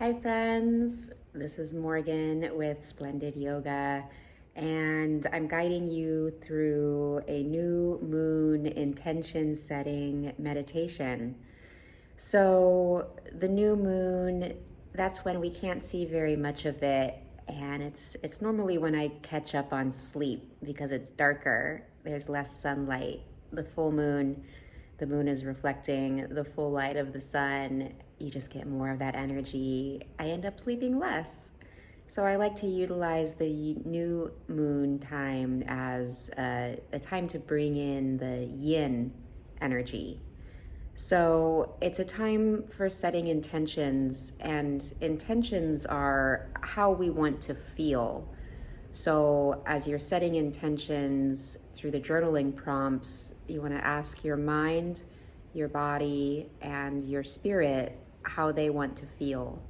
Hi, friends. This is Morgan with Splendid Yoga, and I'm guiding you through a new moon intention setting meditation. So, the new moon, that's when we can't see very much of it, and it's normally when I catch up on sleep because it's darker, there's less sunlight. The full moon, the moon is reflecting the full light of the sun. You just get more of that energy. I end up sleeping less. So I like to utilize the new moon time as a time to bring in the yin energy. So it's a time for setting intentions, and intentions are how we want to feel. So as you're setting intentions through the journaling prompts, you want to ask your mind, your body, and your spirit how they want to feel.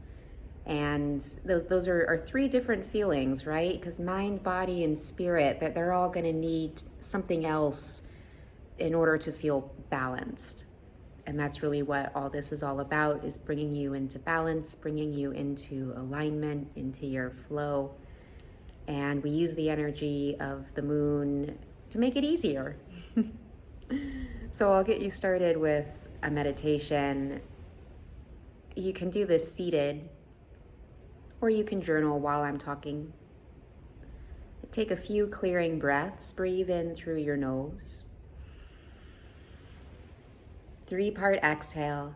And those are three different feelings, right? Because mind, body, and spirit, that they're all going to need something else in order to feel balanced. And that's really what all this is all about, is bringing you into balance, bringing you into alignment, into your flow. And we use the energy of the moon to make it easier. So I'll get you started with a meditation. You can do this seated, or you can journal while I'm talking. Take a few clearing breaths. Breathe in through your nose. 3-part exhale.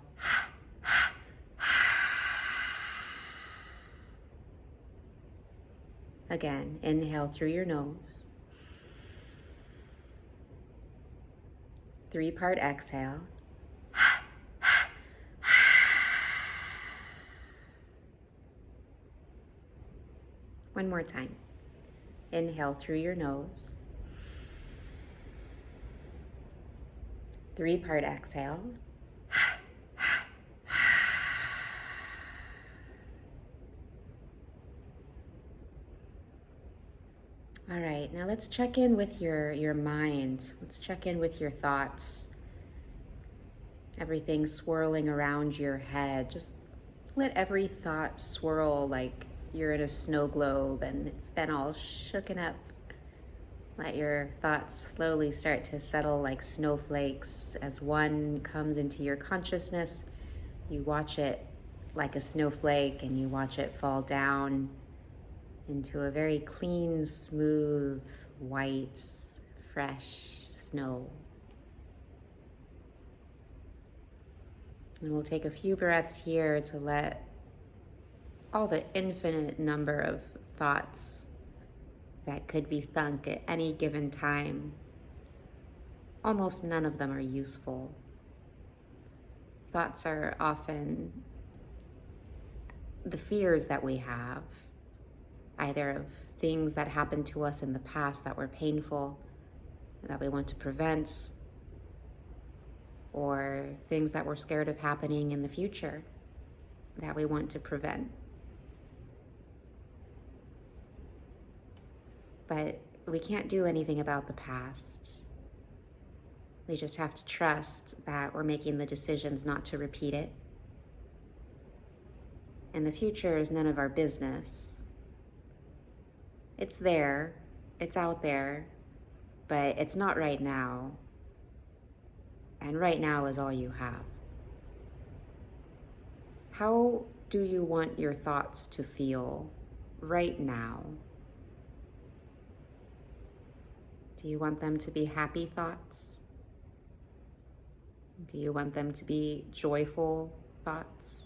Again, inhale through your nose. 3-part exhale. One more time. Inhale through your nose. 3-part exhale. All right, now let's check in with your mind. Let's check in with your thoughts. Everything swirling around your head. Just let every thought swirl like you're in a snow globe and it's been all shooken up. Let your thoughts slowly start to settle like snowflakes. As one comes into your consciousness, you watch it like a snowflake and you watch it fall down into a very clean, smooth, white, fresh snow. And we'll take a few breaths here to let all the infinite number of thoughts that could be thunk at any given time. Almost none of them are useful. Thoughts are often the fears that we have, either of things that happened to us in the past that were painful, that we want to prevent, or things that we're scared of happening in the future that we want to prevent. But we can't do anything about the past. We just have to trust that we're making the decisions not to repeat it. And the future is none of our business. It's there, it's out there, but it's not right now. And right now is all you have. How do you want your thoughts to feel right now? Do you want them to be happy thoughts? Do you want them to be joyful thoughts?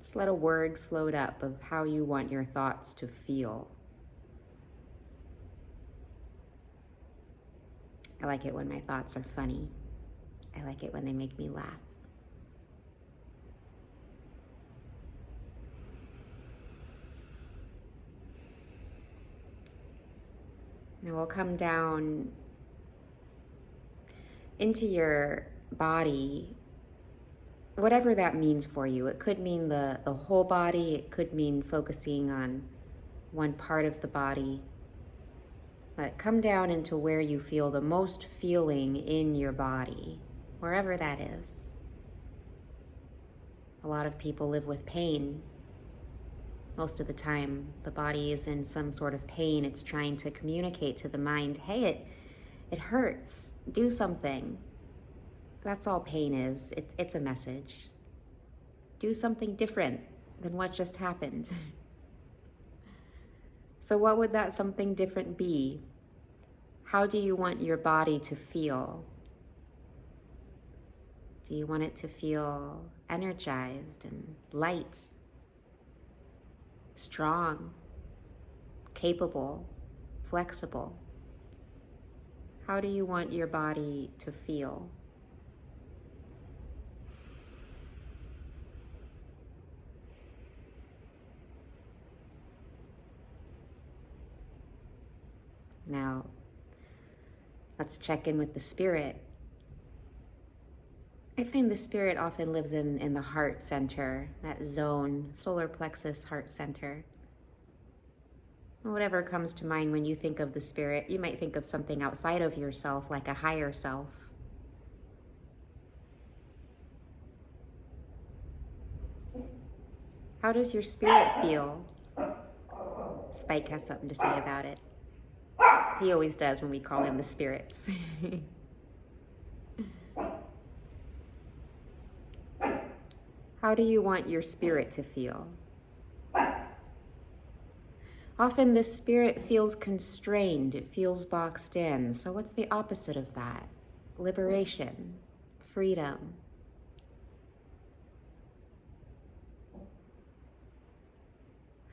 Just let a word float up of how you want your thoughts to feel. I like it when my thoughts are funny. I like it when they make me laugh. Now we'll come down into your body, whatever that means for you. It could mean the whole body. It could mean focusing on one part of the body. But come down into where you feel the most feeling in your body, wherever that is. A lot of people live with pain. Most of the time, the body is in some sort of pain. It's trying to communicate to the mind, hey, it hurts. Do something. That's all pain is. It's a message. Do something different than what just happened. So what would that something different be? How do you want your body to feel? Do you want it to feel energized and light, strong, capable, flexible? How do you want your body to feel? Now, let's check in with the spirit. I find the spirit often lives in the heart center, that zone, solar plexus, heart center. Whatever comes to mind when you think of the spirit, you might think of something outside of yourself, like a higher self. How does your spirit feel? Spike has something to say about it. He always does when we call in the spirits. How do you want your spirit to feel? Often the spirit feels constrained, it feels boxed in. So what's the opposite of that? Liberation, freedom.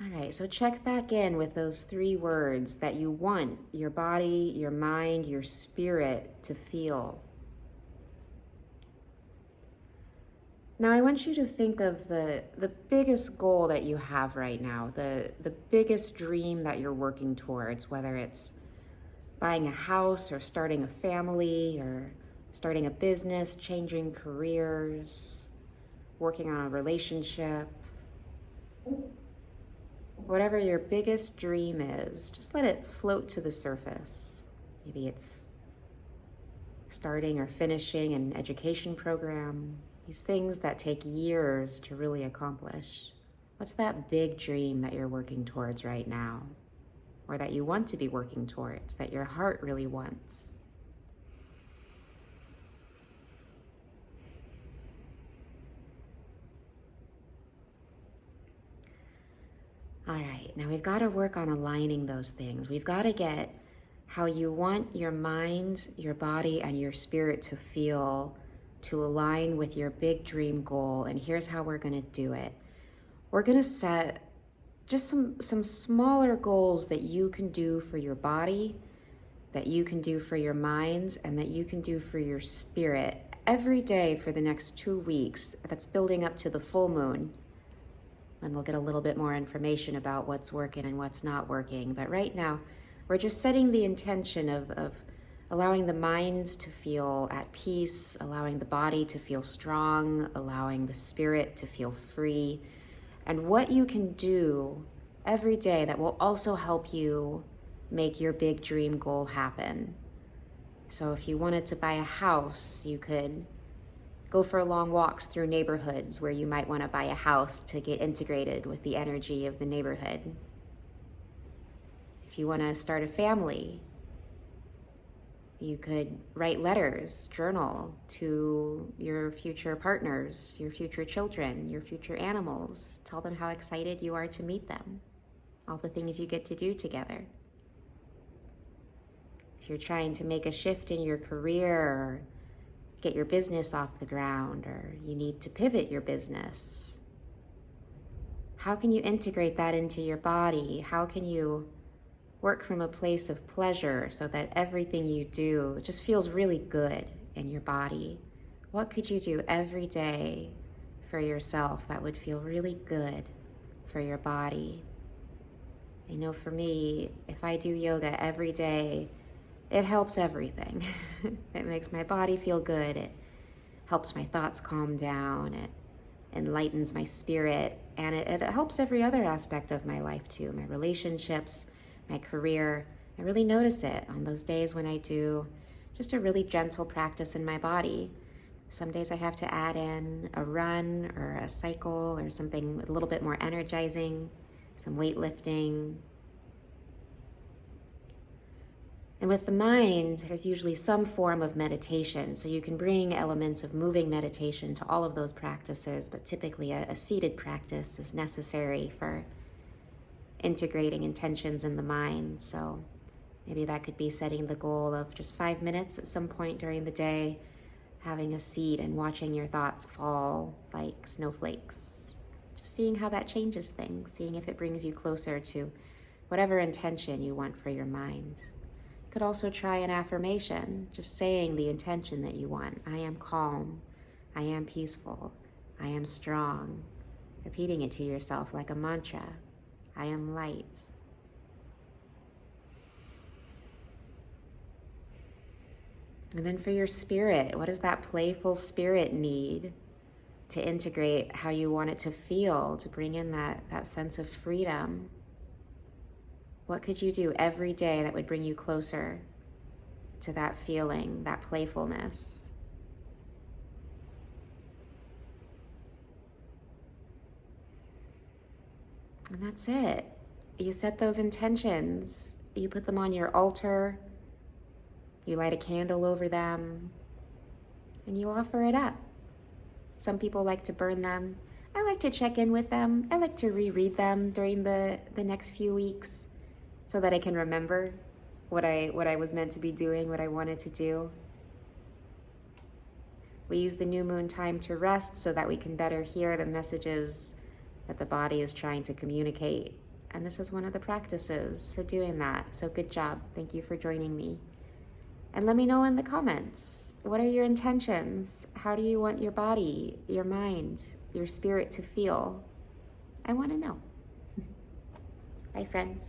All right, so check back in with those 3 words that you want your body, your mind, your spirit to feel. Now I want you to think of the biggest goal that you have right now, the biggest dream that you're working towards, whether it's buying a house or starting a family or starting a business, changing careers, working on a relationship. Whatever your biggest dream is, just let it float to the surface. Maybe it's starting or finishing an education program, these things that take years to really accomplish. What's that big dream that you're working towards right now? Or that you want to be working towards, that your heart really wants? All right, now we've got to work on aligning those things. We've got to get how you want your mind, your body, and your spirit to feel to align with your big dream goal. And here's how we're going to do it. We're going to set just some smaller goals that you can do for your body, that you can do for your mind, and that you can do for your spirit every day for the next 2 weeks. That's building up to the full moon. And we'll get a little bit more information about what's working and what's not working. But right now, we're just setting the intention of allowing the mind to feel at peace, allowing the body to feel strong, allowing the spirit to feel free, and what you can do every day that will also help you make your big dream goal happen. So if you wanted to buy a house, you could go for long walks through neighborhoods where you might want to buy a house to get integrated with the energy of the neighborhood. If you want to start a family, you could write letters, journal to your future partners, your future children, your future animals. Tell them how excited you are to meet them, all the things you get to do together. If you're trying to make a shift in your career or get your business off the ground, or you need to pivot your business, how can you integrate that into your body? How can you work from a place of pleasure so that everything you do just feels really good in your body? What could you do every day for yourself that would feel really good for your body? I know for me, if I do yoga every day, it helps everything. It makes my body feel good. It helps my thoughts calm down. It enlightens my spirit. And it helps every other aspect of my life too. My relationships, my career. I really notice it on those days when I do just a really gentle practice in my body. Some days I have to add in a run or a cycle or something a little bit more energizing, some weightlifting. And with the mind, there's usually some form of meditation. So you can bring elements of moving meditation to all of those practices, but typically a seated practice is necessary for integrating intentions in the mind. So maybe that could be setting the goal of just 5 minutes at some point during the day, having a seat and watching your thoughts fall like snowflakes. Just seeing how that changes things, seeing if it brings you closer to whatever intention you want for your mind. You could also try an affirmation, just saying the intention that you want. I am calm. I am peaceful. I am strong. Repeating it to yourself like a mantra. I am light. And then for your spirit, what does that playful spirit need to integrate how you want it to feel, to bring in that sense of freedom? What could you do every day that would bring you closer to that feeling, that playfulness? And that's it. You set those intentions, you put them on your altar, you light a candle over them, and you offer it up. Some people like to burn them. I like to check in with them. I like to reread them during the next few weeks so that I can remember what I was meant to be doing, what I wanted to do. We use the new moon time to rest so that we can better hear the messages that the body is trying to communicate. And this is one of the practices for doing that. So good job. Thank you for joining me. And let me know in the comments, what are your intentions? How do you want your body, your mind, your spirit to feel? I want to know. Bye, friends.